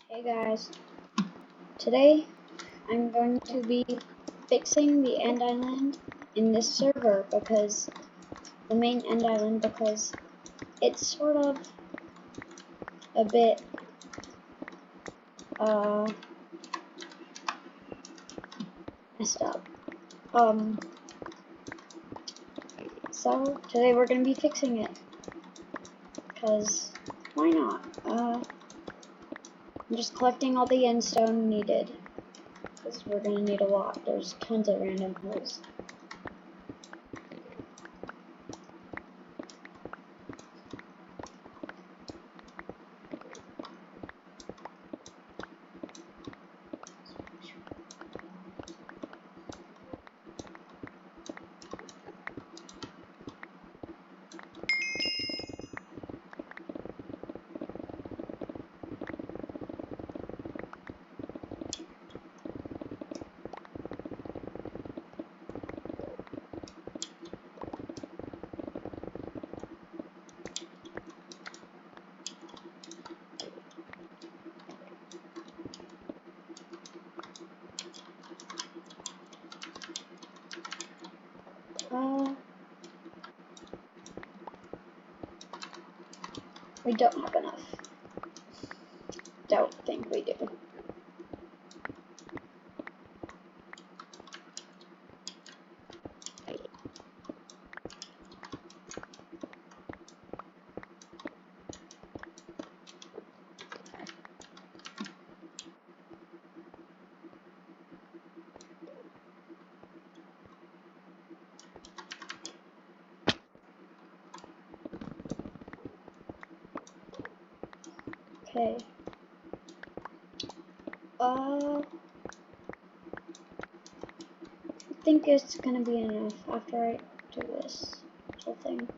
Hey guys, today I'm going to be fixing the end island in this server because the main end island because it's sort of a bit messed up. So today we're going to be fixing it because why not? I'm just collecting all the end stone needed because we're going to need a lot. There's tons of random holes. We don't have enough. Don't think we do. Okay. I think it's gonna be enough after I do this whole thing.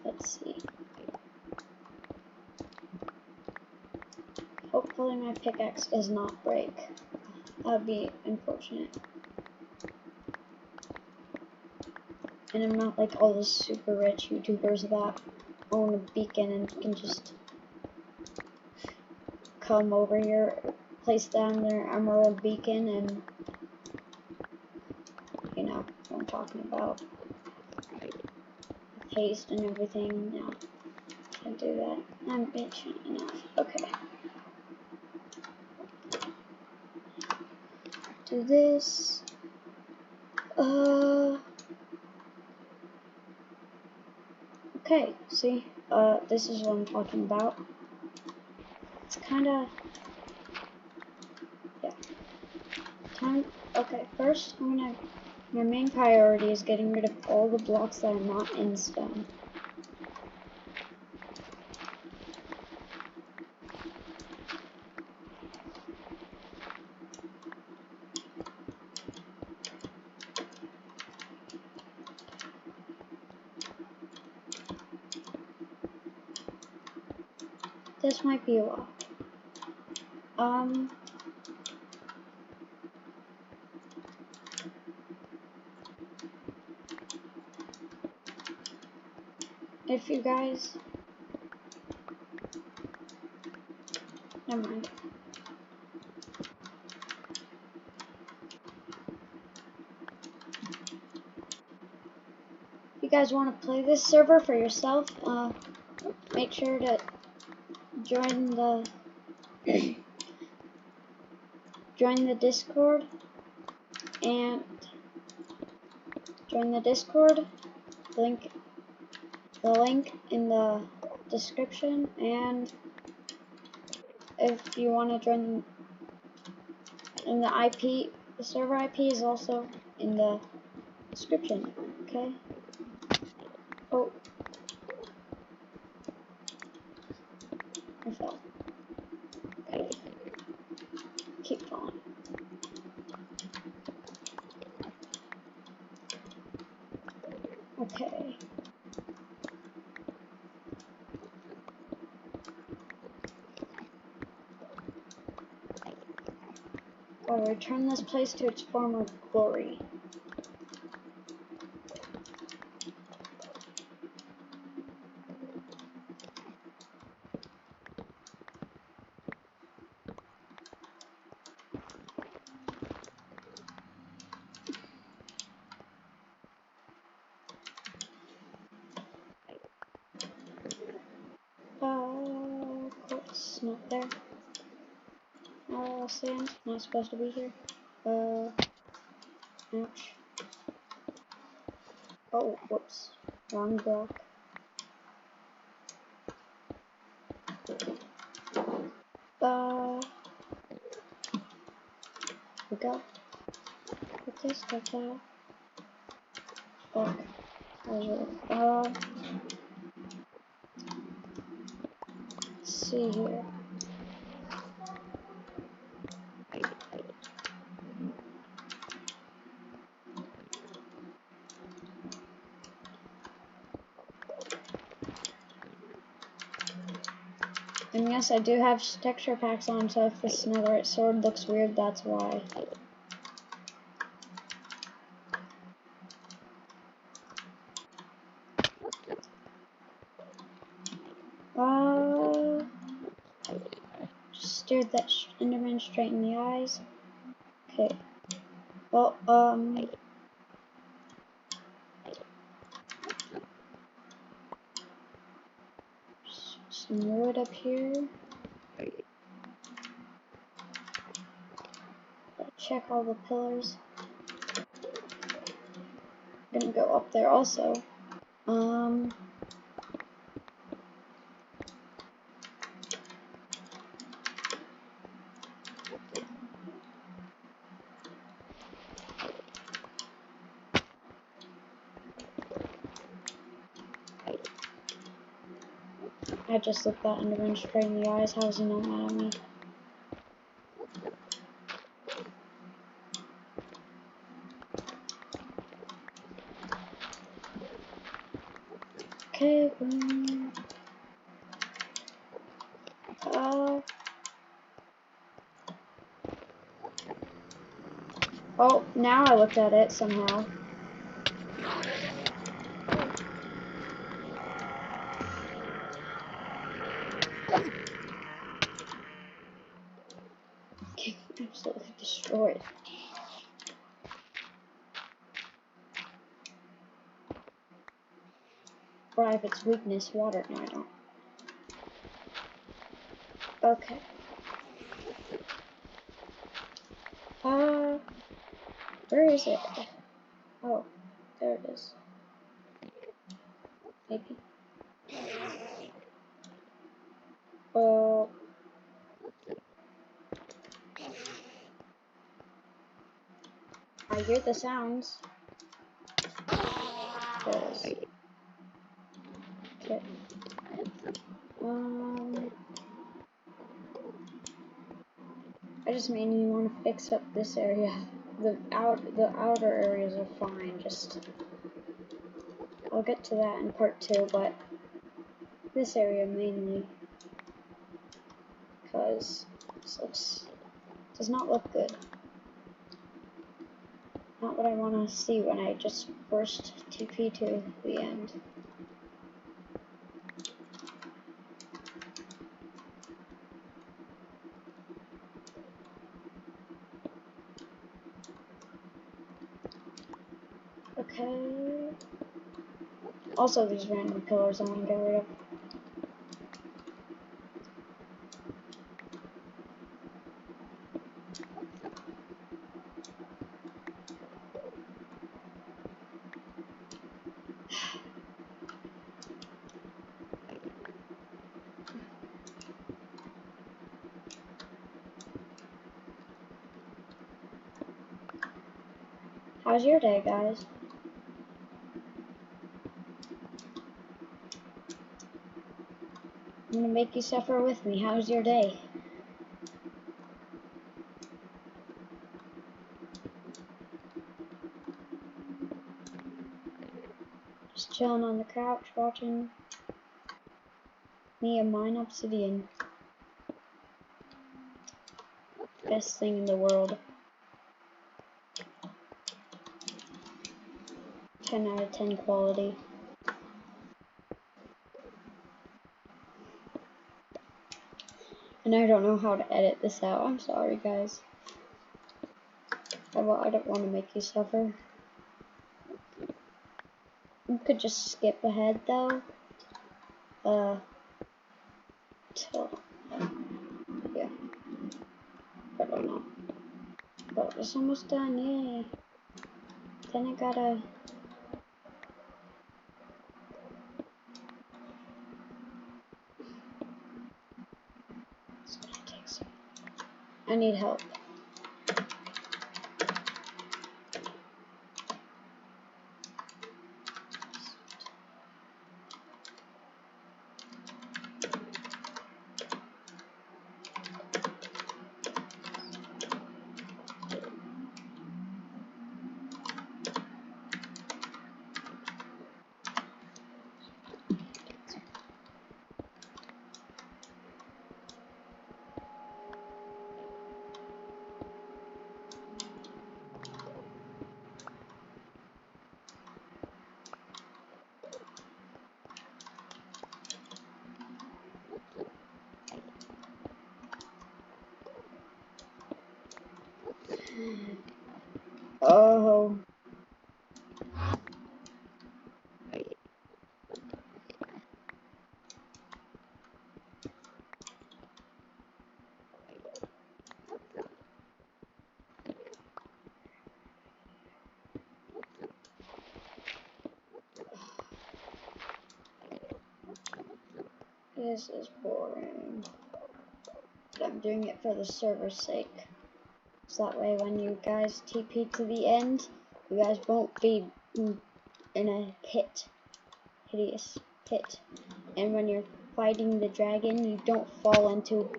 Let's see. Hopefully my pickaxe does not break. That would be unfortunate. And I'm not like all those super rich YouTubers that own a beacon and can just come over here, place down their emerald beacon, and you know what I'm talking about. Haste and everything. No, can't do that. I'm patient enough. Okay. Do this. Okay, see, this is what I'm talking about. It's kinda, yeah. Okay, first, my main priority is getting rid of all the blocks that are not in stone. This might be a lot. If you guys, never mind. If you guys want to play this server for yourself, make sure to join the join the Discord and join the Discord. The link in the description, and if you want to join in the IP, the server IP is also in the description. Okay. Oh, I fell. Okay. Keep falling. Okay. I'll return this place to its former glory. Sand, not supposed to be here. Ouch. Oh, whoops. Wrong block. We go. Put this stuff out. Fuck. Let's see here. And yes, I do have texture packs on, so if this netherite sword looks weird, that's why. Just stared that Enderman straight in the eyes. Okay. Well, some wood up here. Check all the pillars. I'm gonna go up there also. I just looked that Enderman straight in the eyes. How is he not mad at me? Okay. Oh, now I looked at it somehow. Absolutely destroyed. Or I have its weakness, water. No, I don't. Okay. Where is it? Oh, there it is. Maybe. Oh. I hear the sounds. There it is. Okay. I just mainly want to fix up this area. The outer areas are fine. Just I'll get to that in part 2, but this area mainly because this does not look good. Not what I want to see when I just burst TP to the end. Okay. Also, these random pillars I want to get rid of. How's your day, guys? I'm gonna make you suffer with me. How's your day? Just chilling on the couch watching me and mine obsidian. Best thing in the world. 10 out of 10 quality. And I don't know how to edit this out. I'm sorry, guys. I don't want to make you suffer. You could just skip ahead though. Till yeah. It's almost done, yay. Then I gotta... It's gonna take some... I need help. Oh. This is boring. But I'm doing it for the server's sake. So that way when you guys TP to the end, you guys won't be in a hideous pit. And when you're fighting the dragon, you don't fall into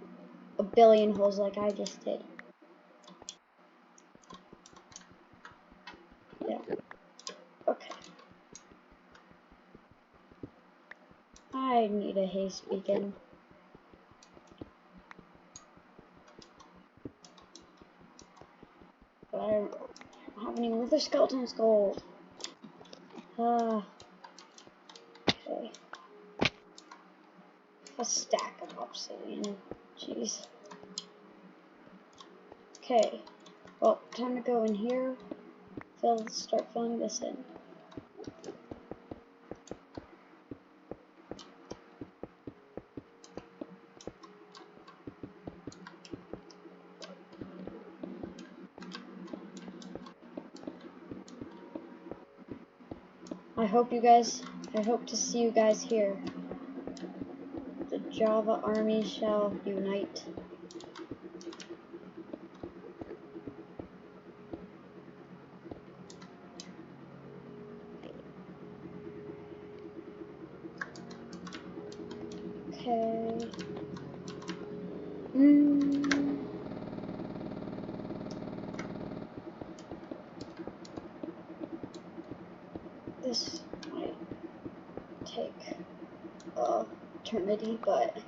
a billion holes like I just did. Yeah. Okay. I need a haste beacon. But I don't have any Wither Skeleton Gold. Okay. A stack of obsidian. Jeez. Okay. Well, time to go in here. Start filling this in. I hope to see you guys here. The Java army shall unite. Okay. This might take eternity, but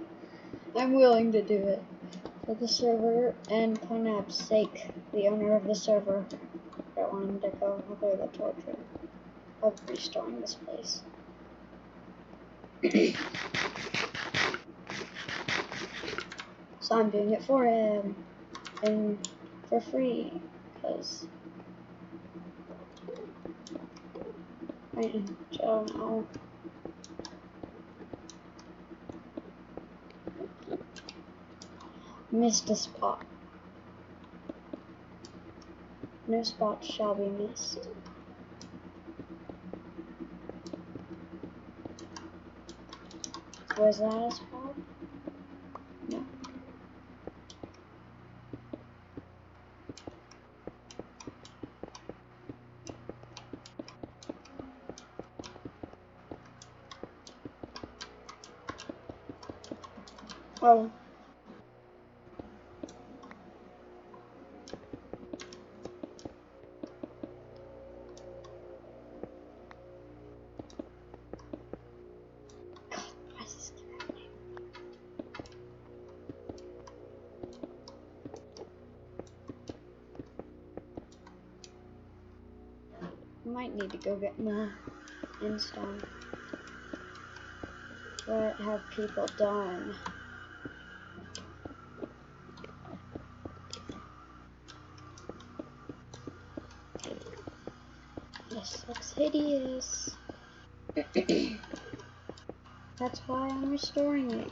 I'm willing to do it for the server and Punab's sake, the owner of the server. I don't want him to go through the torture of restoring this place. So I'm doing it for him and for free, because I don't know. Missed a spot. No spot shall be missed. Was that a spot? No. Oh. God, why is this happening? I might need to go get more install. What have people done? This looks hideous. That's why I'm restoring it.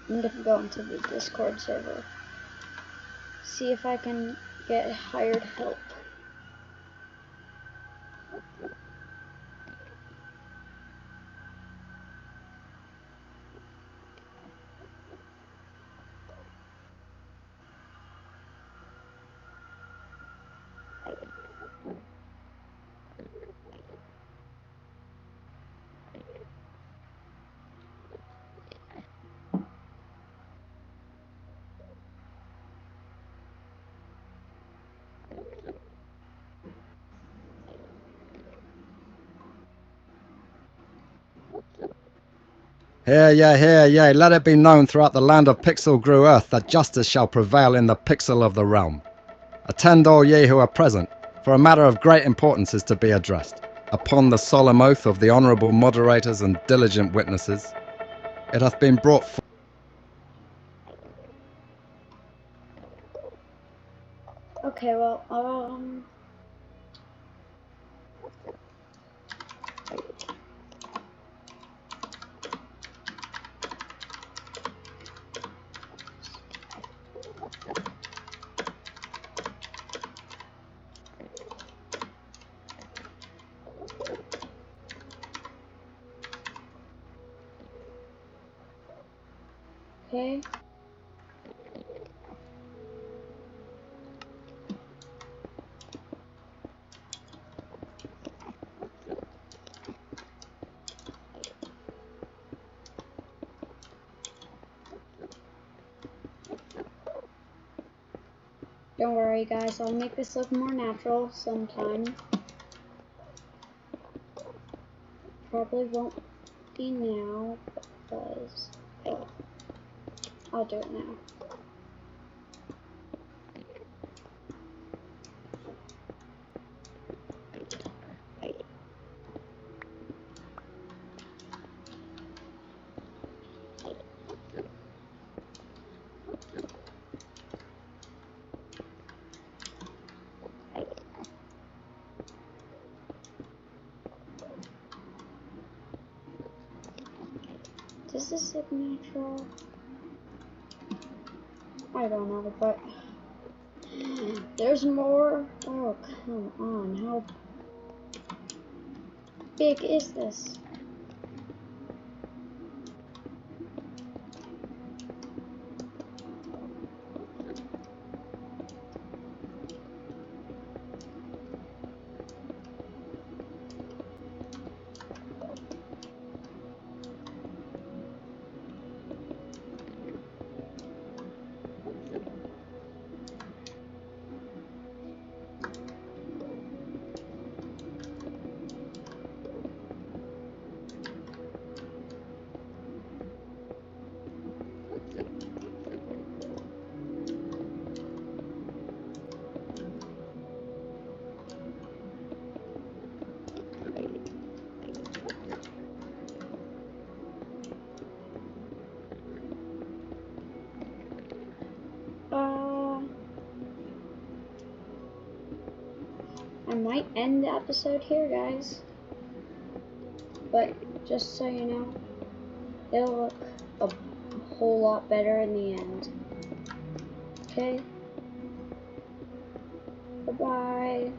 I'm gonna go into the Discord server. See if I can get hired help. Hear ye, let it be known throughout the land of Pixel grew earth that justice shall prevail in the pixel of the realm. Attend all ye who are present, for a matter of great importance is to be addressed. Upon the solemn oath of the honourable moderators and diligent witnesses, it hath been brought forth. Okay, well, okay. Don't worry, guys, I'll make this look more natural sometime. Probably won't be now, because, oh, I'll do it now. Does this look natural? I don't know, but there's more. Oh, come on. How big is this? I might end the episode here, guys. But just so you know, it'll look a whole lot better in the end. Okay? Bye-bye.